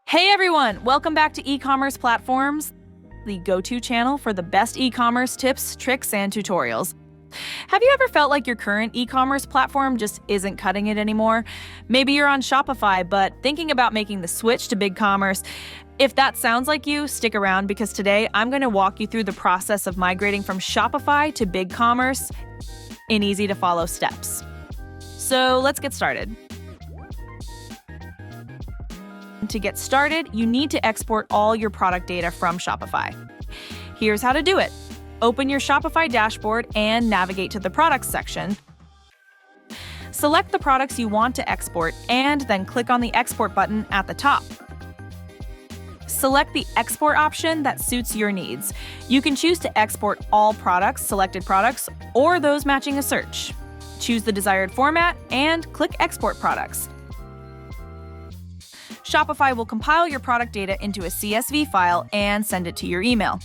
Hey everyone, welcome back to e-commerce platforms, the go-to channel for the best e-commerce tips, tricks, and tutorials. Have you ever felt like your current e-commerce platform just isn't cutting it anymore? Maybe you're on Shopify, but thinking about making the switch to BigCommerce. If that sounds like you, stick around because today I'm going to walk you through the process of migrating from Shopify to BigCommerce in easy-to-follow steps. So let's get started. To get started, you need to export all your product data from Shopify. Here's how to do it. Open your Shopify dashboard and navigate to the Products section. Select the products you want to export and then click on the Export button at the top. Select the export option that suits your needs. You can choose to export all products, selected products, or those matching a search. Choose the desired format and click Export Products. Shopify will compile your product data into a CSV file and send it to your email.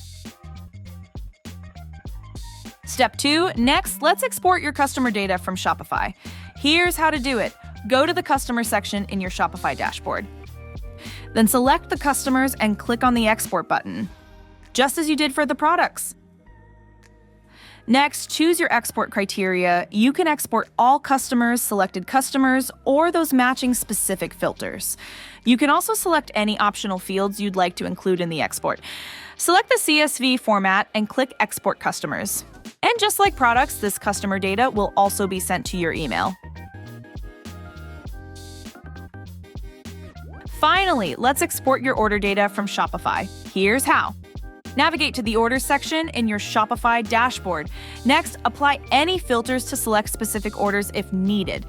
Step 2, next, let's export your customer data from Shopify. Here's how to do it. Go to the Customer section in your Shopify dashboard. Then select the customers and click on the Export button, just as you did for the products. Next, choose your export criteria. You can export all customers, selected customers, or those matching specific filters. You can also select any optional fields you'd like to include in the export. Select the CSV format and click Export Customers. And just like products, this customer data will also be sent to your email. Finally, let's export your order data from Shopify. Here's how. Navigate to the Orders section in your Shopify dashboard. Next, apply any filters to select specific orders if needed.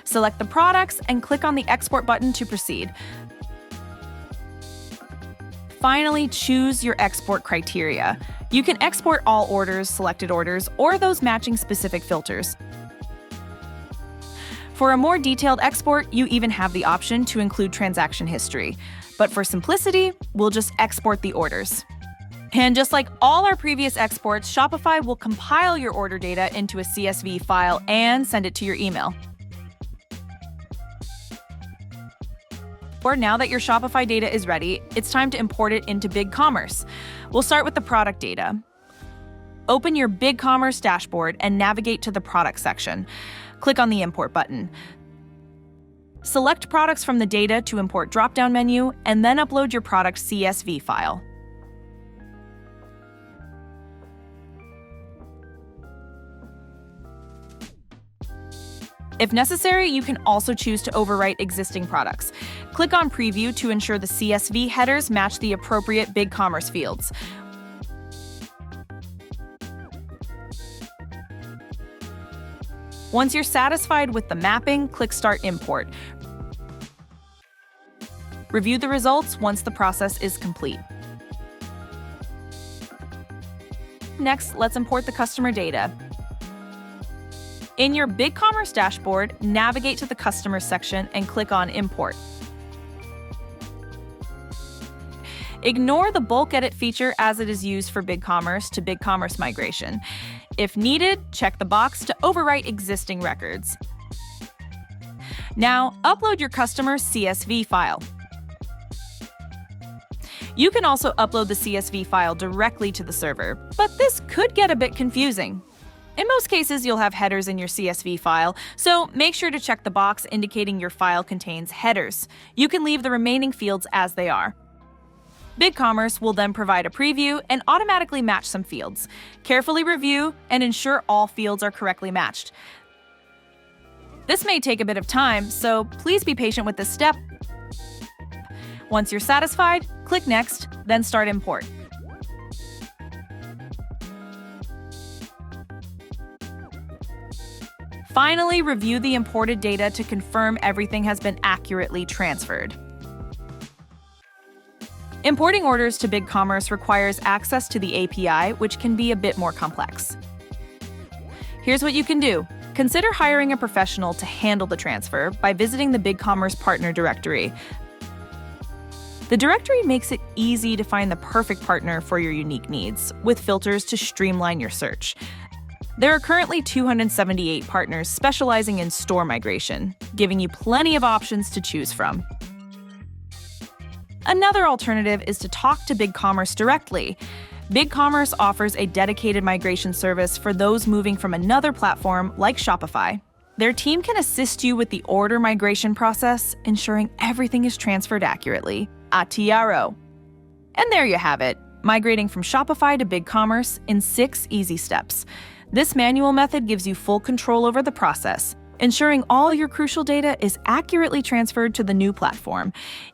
Select the products and click on the Export button to proceed. Finally, choose your export criteria. You can export all orders, selected orders, or those matching specific filters. For a more detailed export, you even have the option to include transaction history. But for simplicity, we'll just export the orders. And just like all our previous exports, Shopify will compile your order data into a CSV file and send it to your email. Or now that your Shopify data is ready, it's time to import it into BigCommerce. We'll start with the product data. Open your BigCommerce dashboard and navigate to the Products section. Click on the Import button. Select products from the Data to Import drop-down menu, and then upload your product CSV file. If necessary, you can also choose to overwrite existing products. Click on Preview to ensure the CSV headers match the appropriate BigCommerce fields. Once you're satisfied with the mapping, click Start Import. Review the results once the process is complete. Next, let's import the customer data. In your BigCommerce dashboard, navigate to the Customer section and click on Import. Ignore the bulk edit feature as it is used for BigCommerce to BigCommerce migration. If needed, check the box to overwrite existing records. Now, upload your customer's CSV file. You can also upload the CSV file directly to the server, but this could get a bit confusing. In most cases, you'll have headers in your CSV file, so make sure to check the box indicating your file contains headers. You can leave the remaining fields as they are. BigCommerce will then provide a preview and automatically match some fields. Carefully review and ensure all fields are correctly matched. This may take a bit of time, so please be patient with this step. Once you're satisfied, click Next, then Start Import. Finally, review the imported data to confirm everything has been accurately transferred. Importing orders to BigCommerce requires access to the API, which can be a bit more complex. Here's what you can do. Consider hiring a professional to handle the transfer by visiting the BigCommerce Partner Directory. The directory makes it easy to find the perfect partner for your unique needs, with filters to streamline your search. There are currently 278 partners specializing in store migration, giving you plenty of options to choose from. Another alternative is to talk to BigCommerce directly. BigCommerce offers a dedicated migration service for those moving from another platform like Shopify. Their team can assist you with the order migration process, ensuring everything is transferred accurately. ATRO. And there you have it, migrating from Shopify to BigCommerce in 6 easy steps. This manual method gives you full control over the process, ensuring all your crucial data is accurately transferred to the new platform.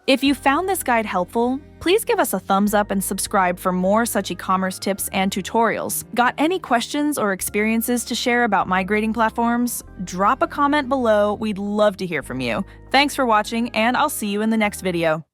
If you found this guide helpful, please give us a thumbs up and subscribe for more such e-commerce tips and tutorials. Got any questions or experiences to share about migrating platforms? Drop a comment below. We'd love to hear from you. Thanks for watching, and I'll see you in the next video.